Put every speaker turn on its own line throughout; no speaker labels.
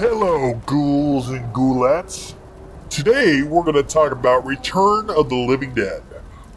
Hello, ghouls and ghoulettes. Today we're going to talk about Return of the Living Dead.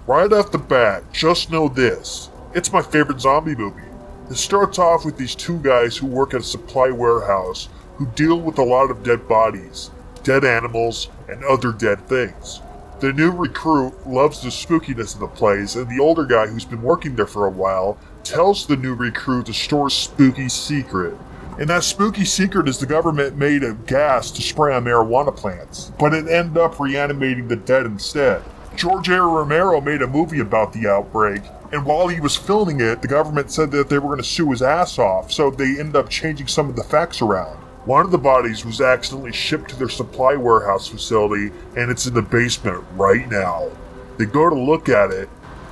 Right off the bat, just know this. It's my favorite zombie movie. It starts off with these two guys who work at a supply warehouse who deal with a lot of dead bodies, dead animals, and other dead things. The new recruit loves the spookiness of the place, and the older guy who's been working there for a while tells the new recruit the store's spooky secret. And that spooky secret is the government made a gas to spray on marijuana plants, but it ended up reanimating the dead instead. George A. Romero made a movie about the outbreak, and while he was filming it, the government said that they were going to sue his ass off, so they ended up changing some of the facts around. One of the bodies was accidentally shipped to their supply warehouse facility, and it's in the basement right now. They go to look at it.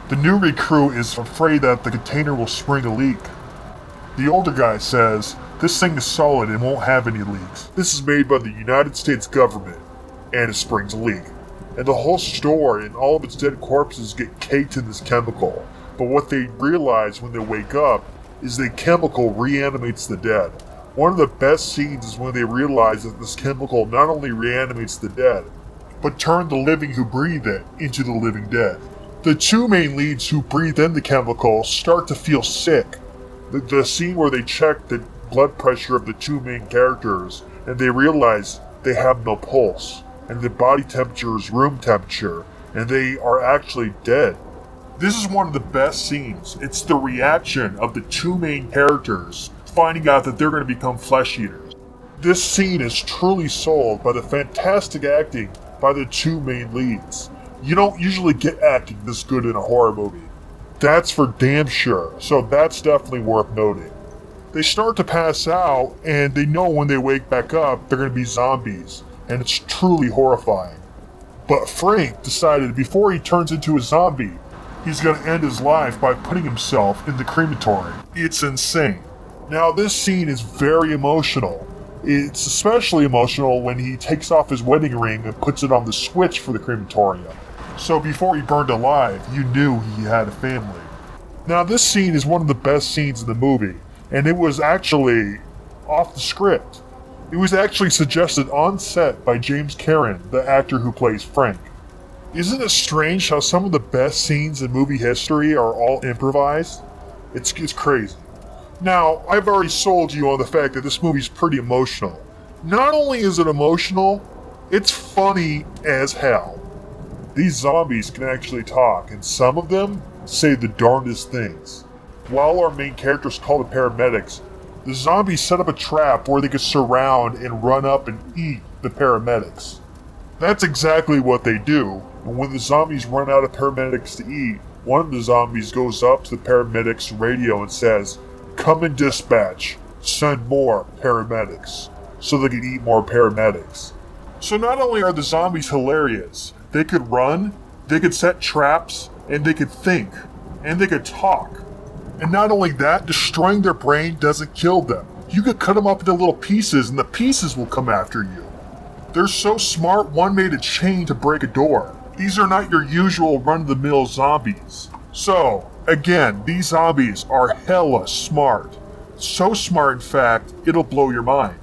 The new recruit is afraid that the container will spring a leak. The older guy says, "This thing is solid and won't have any leaks. This is made by the United States government," and it springs a leak. And the whole store and all of its dead corpses get caked in this chemical. But what they realize when they wake up is the chemical reanimates the dead. One of the best scenes is when they realize that this chemical not only reanimates the dead, but turned the living who breathe it into the living dead. The two main leads who breathe in the chemical start to feel sick. The scene where they check the blood pressure of the two main characters, and they realize they have no pulse, and their body temperature is room temperature, and they are actually dead. This is one of the best scenes. It's the reaction of the two main characters finding out that they're going to become flesh eaters. This scene is truly sold by the fantastic acting by the two main leads. You don't usually get acting this good in a horror movie. That's for damn sure, so that's definitely worth noting. They start to pass out, and they know when they wake back up, they're going to be zombies, and it's truly horrifying. But Frank decided before he turns into a zombie, he's going to end his life by putting himself in the crematorium. It's insane. Now, this scene is very emotional. It's especially emotional when he takes off his wedding ring and puts it on the switch for the crematorium. So before he burned alive, you knew he had a family. Now, this scene is one of the best scenes in the movie, and it was actually off the script. It was actually suggested on set by James Karen, the actor who plays Frank. Isn't it strange how some of the best scenes in movie history are all improvised? It's crazy. Now, I've already sold you on the fact that this movie's pretty emotional. Not only is it emotional, it's funny as hell. These zombies can actually talk, and some of them say the darndest things. While our main characters call the paramedics, the zombies set up a trap where they could surround and run up and eat the paramedics. That's exactly what they do, and when the zombies run out of paramedics to eat, one of the zombies goes up to the paramedics' radio and says, "Come in dispatch, send more paramedics," so they can eat more paramedics. So not only are the zombies hilarious, they could run, they could set traps, and they could think, and they could talk. And not only that, destroying their brain doesn't kill them. You could cut them up into little pieces and the pieces will come after you. They're so smart, one made a chain to break a door. These are not your usual run-of-the-mill zombies. So, again, these zombies are hella smart. So smart, in fact, it'll blow your mind.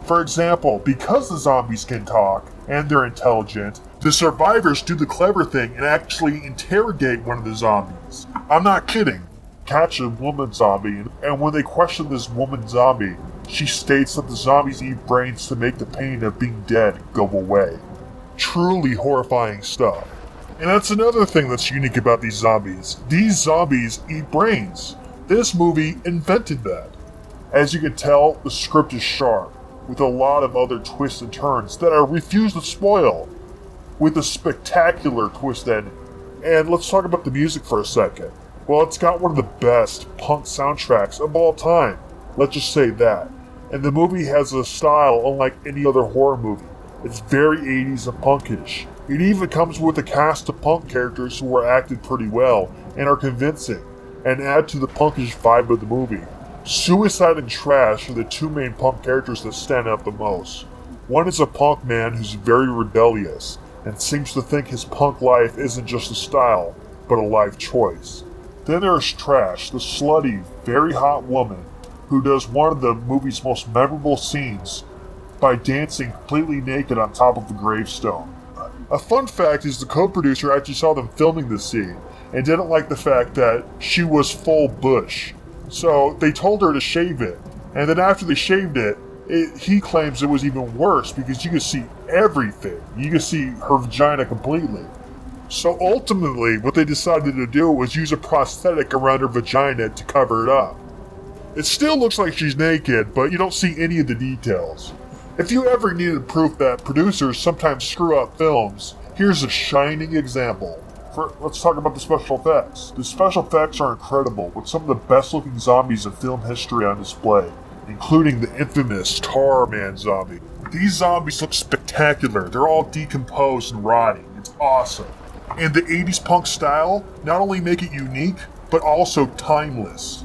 For example, because the zombies can talk, and they're intelligent, the survivors do the clever thing and actually interrogate one of the zombies. I'm not kidding. Catch a woman zombie, and when they question this woman zombie, she states that the zombies eat brains to make the pain of being dead go away. Truly horrifying stuff. And that's another thing that's unique about these zombies. These zombies eat brains. This movie invented that. As you can tell, the script is sharp, with a lot of other twists and turns that I refuse to spoil, with a spectacular twist ending. And let's talk about the music for a second. Well, it's got one of the best punk soundtracks of all time. Let's just say that. And the movie has a style unlike any other horror movie. It's very 80s and punkish. It even comes with a cast of punk characters who are acted pretty well and are convincing, and add to the punkish vibe of the movie. Suicide and Trash are the two main punk characters that stand out the most. One is a punk man who's very rebellious, and seems to think his punk life isn't just a style, but a life choice. Then there's Trash, the slutty, very hot woman, who does one of the movie's most memorable scenes, by dancing completely naked on top of a gravestone. A fun fact is the co-producer actually saw them filming this scene and didn't like the fact that she was full bush. So they told her to shave it, and then after they shaved it, he claims it was even worse because you could see everything. You could see her vagina completely. So ultimately, what they decided to do was use a prosthetic around her vagina to cover it up. It still looks like she's naked, but you don't see any of the details. If you ever needed proof that producers sometimes screw up films, here's a shining example. Let's talk about the special effects. The special effects are incredible, with some of the best looking zombies in film history on display, including the infamous Tarman zombie. These zombies look spectacular. They're all decomposed and rotting. It's awesome. And the 80s punk style not only make it unique, but also timeless.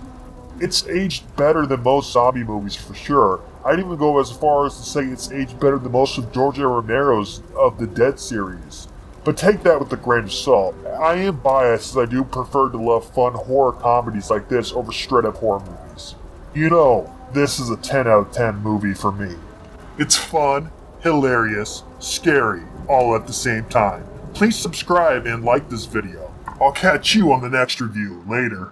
It's aged better than most zombie movies for sure. I'd even go as far as to say it's aged better than most of George A. Romero's of the Dead series. But take that with a grain of salt. I am biased as I do prefer to love fun horror comedies like this over straight up horror movies. You know, this is a 10 out of 10 movie for me. It's fun, hilarious, scary, all at the same time. Please subscribe and like this video. I'll catch you on the next review later.